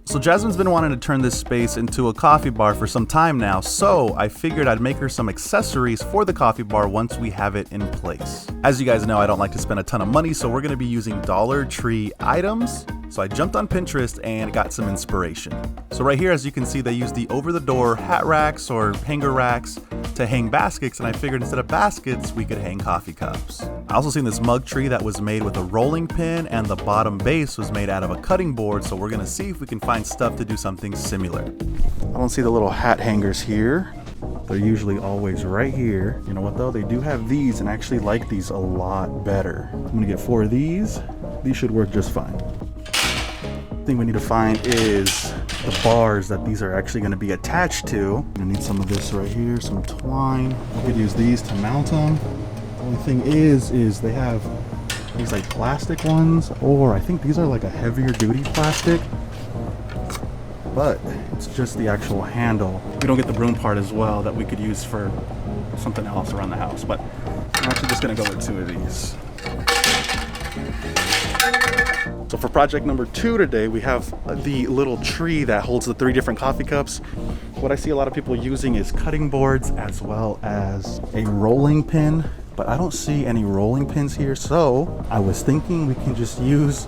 So Jasmine's been wanting to turn this space into a coffee bar for some time now, so I figured I'd make her some accessories for the coffee bar once we have it in place. As you guys know, I don't like to spend a ton of money, so we're gonna be using Dollar Tree items. So I jumped on Pinterest and got some inspiration. So right here, as you can see, they use the over-the-door hat racks or hanger racks to hang baskets, and I figured instead of baskets, we could hang coffee cups. I also seen this mug tree that was made with a rolling pin, and the bottom base was made out of a cutting board, so we're gonna see if we can find stuff to do something similar. I don't see the little hat hangers here. They're usually always right here. You know what though? They do have these, and I actually like these a lot better. I'm gonna get 4 of these. These should work just fine. Thing we need to find is the bars that these are actually going to be attached to. I need some of this right here, some twine. I could use these to mount them. The only thing is they have these like plastic ones, or I think these are like a heavier duty plastic, but it's just the actual handle. We don't get the broom part as well that we could use for something else around the house, but I'm actually just going to go with 2 of these. So for project number 2 today, we have the little tree that holds the 3 different coffee cups. What I see a lot of people using is cutting boards as well as a rolling pin, but I don't see any rolling pins here. So I was thinking we can just use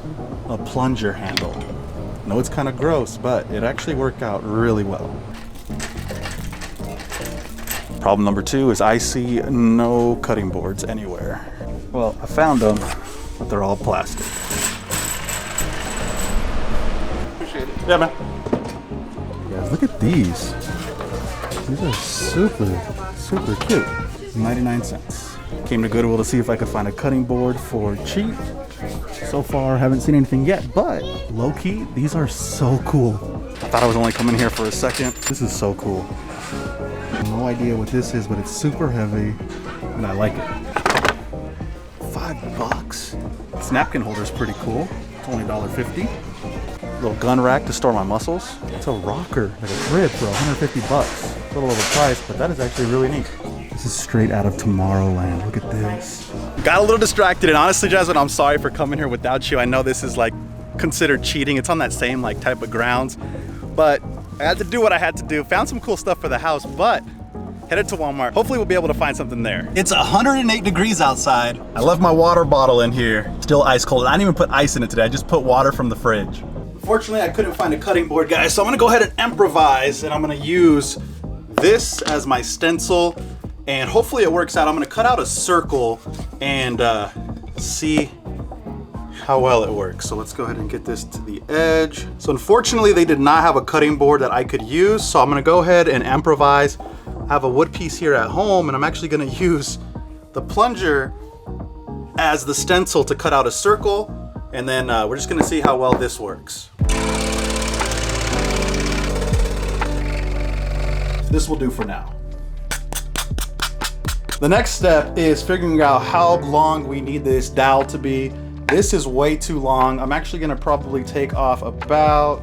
a plunger handle. I know it's kind of gross, but it actually worked out really well. Problem number 2 is I see no cutting boards anywhere. Well, I found them, but they're all plastic. Yeah, man. Guys, look at these. These are super cute. 99 cents. Came to Goodwill to see if I could find a cutting board for cheap. So far, haven't seen anything yet, but low-key, these are so cool. I thought I was only coming here for a second. This is so cool. No idea what this is, but it's super heavy, and I like it. $5. This napkin holder is pretty cool. It's only $1.50. Little gun rack to store my muscles. It's a rocker, like a crib for $150. A little overpriced, but that is actually really neat. This is straight out of Tomorrowland. Look at this. Got a little distracted, and honestly, Jasmine, I'm sorry for coming here without you. I know this is like considered cheating. It's on that same like type of grounds, but I had to do what I had to do. Found some cool stuff for the house, but headed to Walmart. Hopefully we'll be able to find something there. It's 108 degrees outside. I left my water bottle in here, still ice cold. I didn't even put ice in it today. I just put water from the fridge. Unfortunately, I couldn't find a cutting board, guys, so I'm gonna go ahead and improvise, and I'm gonna use this as my stencil, and hopefully it works out. I'm gonna cut out a circle and see how well it works. So let's go ahead and get this to the edge. So unfortunately, they did not have a cutting board that I could use, so I'm gonna go ahead and improvise. I have a wood piece here at home, and I'm actually gonna use the plunger as the stencil to cut out a circle, and then we're just gonna see how well this works. This will do for now. The next step is figuring out how long we need this dowel to be. This is way too long. I'm actually gonna probably take off about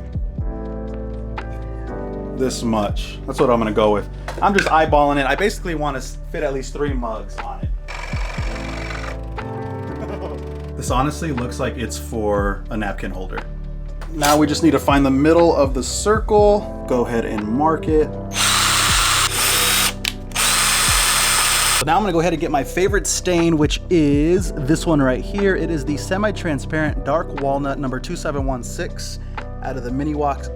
this much. That's what I'm gonna go with. I'm just eyeballing it. I basically want to fit at least 3 mugs on it. This honestly looks like it's for a napkin holder. Now we just need to find the middle of the circle. Go ahead and mark it. So now I'm gonna go ahead and get my favorite stain, which is this one right here. It is the semi-transparent dark walnut number 2716 out of the Minwax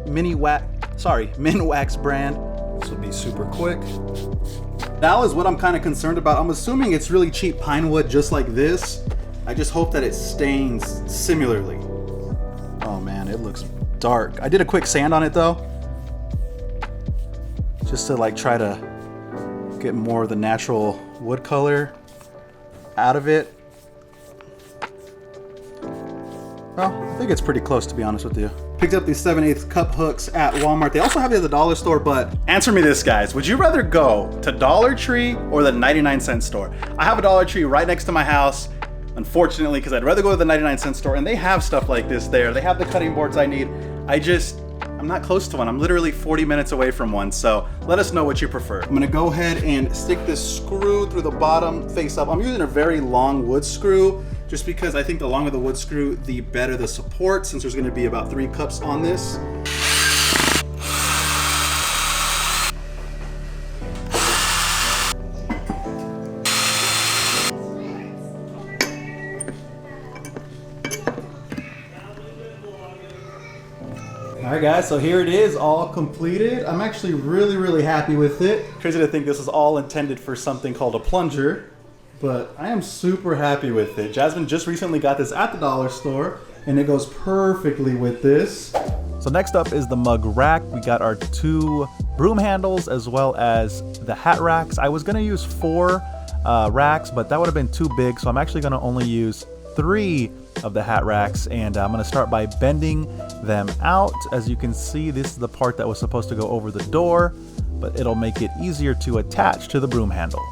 brand. This will be super quick. Now is what I'm kind of concerned about. I'm assuming it's really cheap pine wood just like this. I just hope that it stains similarly. Oh man, it looks dark. I did a quick sand on it though, just to like try to get more of the natural wood color out of it. Well, I think it's pretty close, to be honest with you. Picked up these 7/8 cup hooks at Walmart. They also have it at the dollar store, but answer me this, guys. Would you rather go to Dollar Tree or the 99-cent store? I have a Dollar Tree right next to my house, unfortunately, because I'd rather go to the 99-cent store, and they have stuff like this there. They have the cutting boards I need. I'm not close to one. I'm literally 40 minutes away from one, so let us know what you prefer. I'm gonna go ahead and stick this screw through the bottom face up. I'm using a very long wood screw, just because I think the longer the wood screw, the better the support, since there's gonna be about 3 cups on this. Alright guys, so here it is, all completed. I'm actually really happy with it. Crazy to think this is all intended for something called a plunger, but I am super happy with it. Jasmine just recently got this at the dollar store, and it goes perfectly with this. So next up is the mug rack. We got our 2 broom handles as well as the hat racks. I was gonna use 4 racks, but that would have been too big, so I'm actually gonna only use 3 of the hat racks, and I'm gonna start by bending them out. As you can see, this is the part that was supposed to go over the door, but it'll make it easier to attach to the broom handle.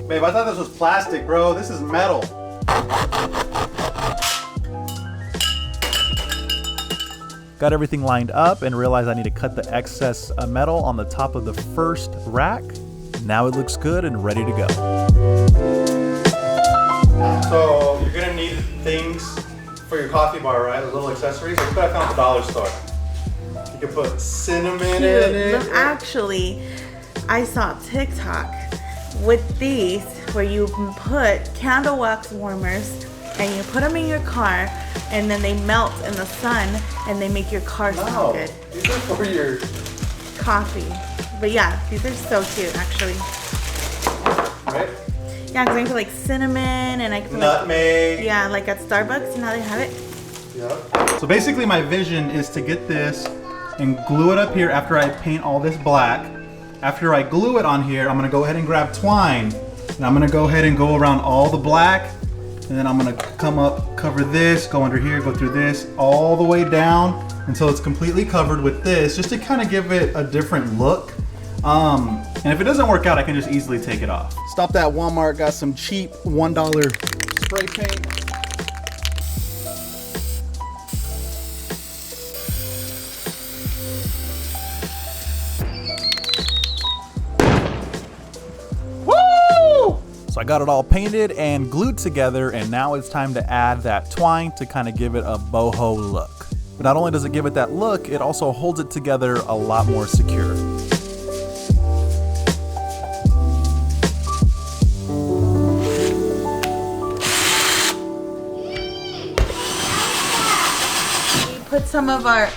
Babe, I thought this was plastic, bro. This is metal. Got everything lined up and realized I need to cut the excess metal on the top of the first rack. Now it looks good and ready to go. So you're gonna need things for your coffee bar, right? The little accessories. Look what I found at the dollar store. You can put cinnamon in it. Look, actually, I saw TikTok with these where you put candle wax warmers and you put them in your car, and then they melt in the sun and they make your car smell good. These are for your coffee. But yeah, these are so cute actually. Right? Yeah, because I can put like cinnamon and I can put nutmeg. Like, yeah, like at Starbucks, you know how they have it? Yep. So basically my vision is to get this and glue it up here after I paint all this black. After I glue it on here, I'm gonna go ahead and grab twine, and I'm gonna go ahead and go around all the black, and then I'm gonna come up, cover this, go under here, go through this, all the way down until it's completely covered with this, just to kind of give it a different look. And if it doesn't work out, I can just easily take it off. Stopped at Walmart, got some cheap $1 spray paint. So I got it all painted and glued together, and now it's time to add that twine to kind of give it a boho look. But not only does it give it that look, it also holds it together a lot more secure. We put some of our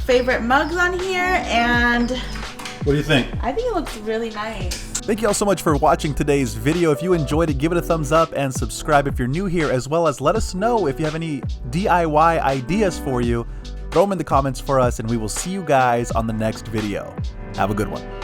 favorite mugs on here, and what do you think? I think it looks really nice. Thank you all so much for watching today's video. If you enjoyed it, give it a thumbs up and subscribe if you're new here, as well as let us know if you have any DIY ideas for you. Throw them in the comments for us, and we will see you guys on the next video. Have a good one.